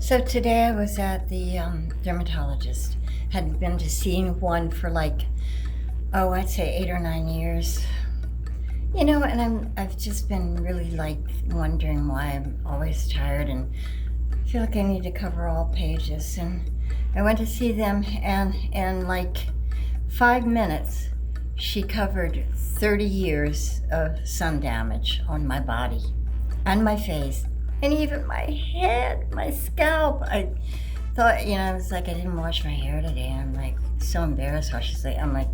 So today I was at the dermatologist. Hadn't been to see one for I'd say 8 or 9 years. I've just been really wondering why I'm always tired and feel like I need to cover all pages. And I went to see them, and in 5 minutes, she covered 30 years of sun damage on my body and my face and even my head, my scalp. I thought, I was like, I didn't wash my hair today. I'm so embarrassed how she's I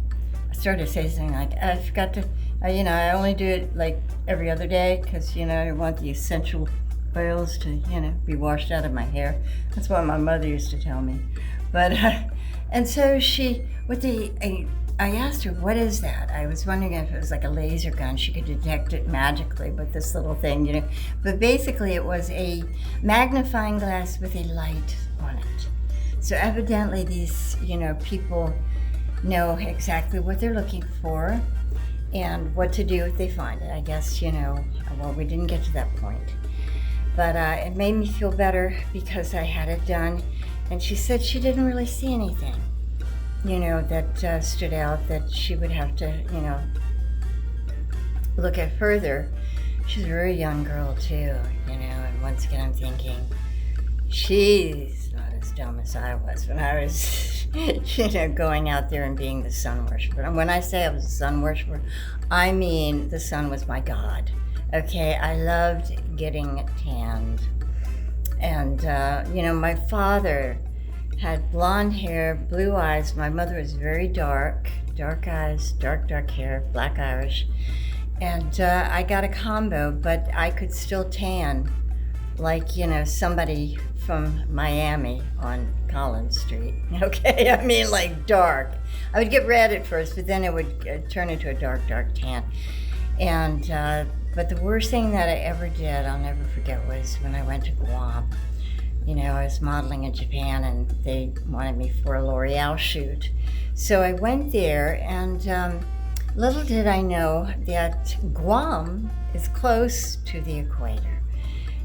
started to say something I forgot to, I only do it every other day because, I want the essential oils to, be washed out of my hair. That's what my mother used to tell me. But, and so I asked her, what is that? I was wondering if it was like a laser gun. She could detect it magically with this little thing, But basically it was a magnifying glass with a light on it. So evidently these, people know exactly what they're looking for and what to do if they find it. I guess, well, we didn't get to that point. But it made me feel better because I had it done. And she said she didn't really see anything, that stood out that she would have to, look at further. She's a very young girl too, and once again I'm thinking, she's not as dumb as I was when I was, going out there and being the sun worshiper. And when I say I was a sun worshiper, I mean the sun was my god. Okay, I loved getting tanned. And, my father had blonde hair, blue eyes. My mother was very dark eyes, dark hair, black Irish. And I got a combo, but I could still tan somebody from Miami on Collins Street. Okay, I mean dark. I would get red at first, but then it would turn into a dark tan. And, but the worst thing that I ever did, I'll never forget, was when I went to Guam. I was modeling in Japan and they wanted me for a L'Oreal shoot. So I went there, and little did I know that Guam is close to the equator.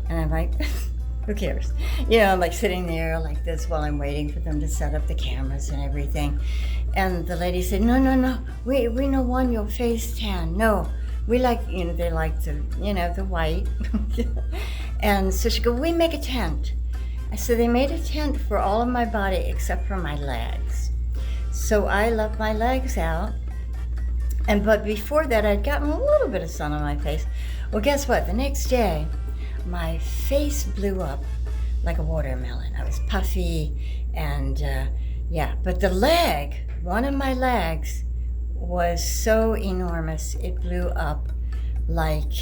And I'm like, who cares? I'm sitting there like this while I'm waiting for them to set up the cameras and everything. And the lady said, no, we no want your face tan. No, we like, they like the white. And so she go, we make a tent. So they made a tent for all of my body except for my legs. So I left my legs out. But before that, I'd gotten a little bit of sun on my face. Well, guess what? The next day, my face blew up like a watermelon. I was puffy and but the one of my legs was so enormous, it blew up like,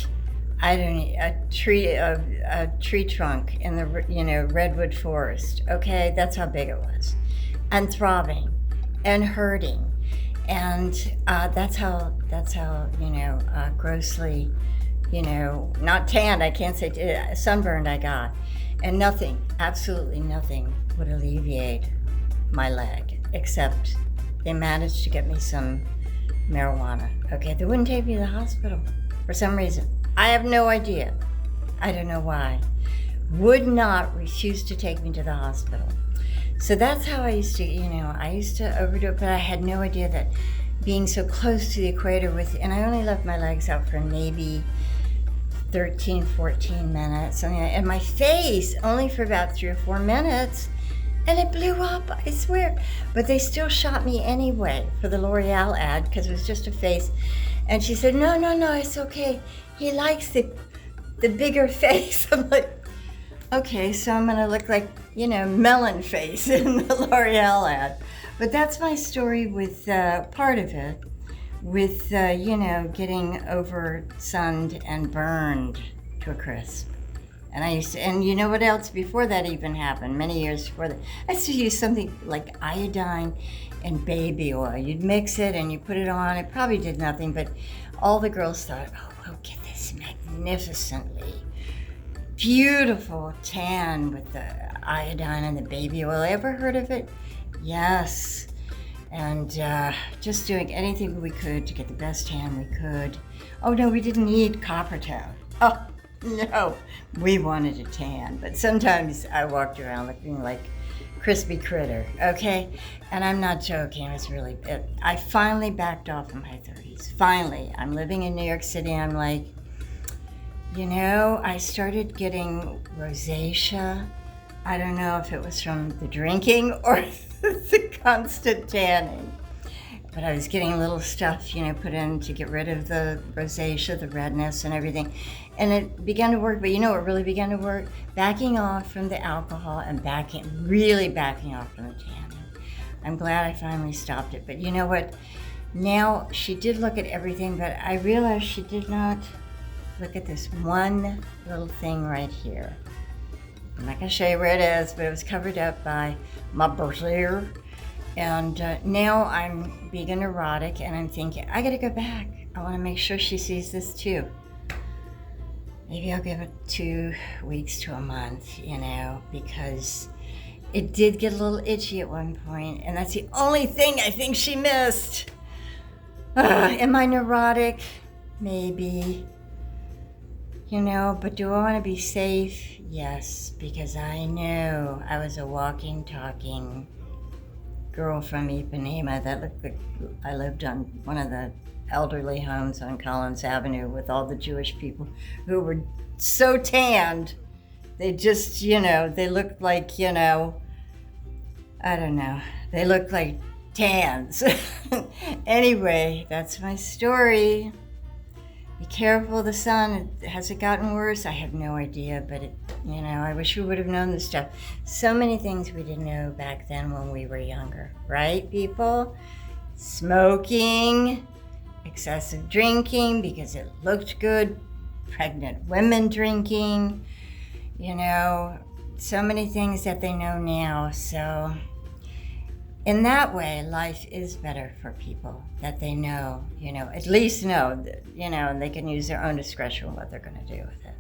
I don't know, a tree trunk in the redwood forest. Okay, that's how big it was, and throbbing, and hurting, and that's how grossly, not tanned. I can't say sunburned I got, and absolutely nothing would alleviate my leg except they managed to get me some marijuana. Okay, they wouldn't take me to the hospital for some reason. I have no idea. I don't know why. Refused to take me to the hospital. So that's how I used to overdo it, but I had no idea that being so close to the equator and I only left my legs out for maybe 13, 14 minutes, and my face only for about 3 or 4 minutes, and it blew up, I swear. But they still shot me anyway for the L'Oreal ad because it was just a face. And she said, no, it's okay. He likes the bigger face. I'm like, okay, so I'm gonna look like, melon face in the L'Oreal ad. But that's my story with part of it, with, getting over sunned and burned to a crisp. And you know what else before that even happened, many years before that? I used to use something like iodine and baby oil. You'd mix it and you put it on. It probably did nothing, but all the girls thought, oh, we'll get this magnificently beautiful tan with the iodine and the baby oil. Ever heard of it? Yes. And just doing anything we could to get the best tan we could. Oh no, we didn't need copper tan. Oh, No, we wanted a tan, but sometimes I walked around looking like crispy critter, okay? And I'm not joking, I finally backed off in my 30s. Finally, I'm living in New York City, I'm like, I started getting rosacea. I don't know if it was from the drinking or the constant tanning. But I was getting little stuff, put in to get rid of the rosacea, the redness and everything. And it began to work, but what really began to work? Backing off from the alcohol and really backing off from the tanning. I'm glad I finally stopped it. But you know what? Now, she did look at everything, but I realized she did not look at this one little thing right here. I'm not going to show you where it is, but it was covered up by my brassiere. And now I'm being neurotic, and I'm thinking, I gotta go back. I want to make sure she sees this too. Maybe I'll give it 2 weeks to a month, because it did get a little itchy at one point, and that's the only thing I think she missed. Am I neurotic? Maybe. But do I want to be safe? Yes, because I know I was a walking, talking girl from Ipanema that looked like I lived on one of the elderly homes on Collins Avenue with all the Jewish people who were so tanned. They just, they looked like, I don't know, they looked like tans. Anyway, that's my story. Be careful of the sun. Has it gotten worse? I have no idea, but I wish we would have known this stuff. So many things we didn't know back then when we were younger, right, people? Smoking, excessive drinking because it looked good, pregnant women drinking, so many things that they know now. So in that way, life is better for people that they know, at least know, and they can use their own discretion what they're going to do with it.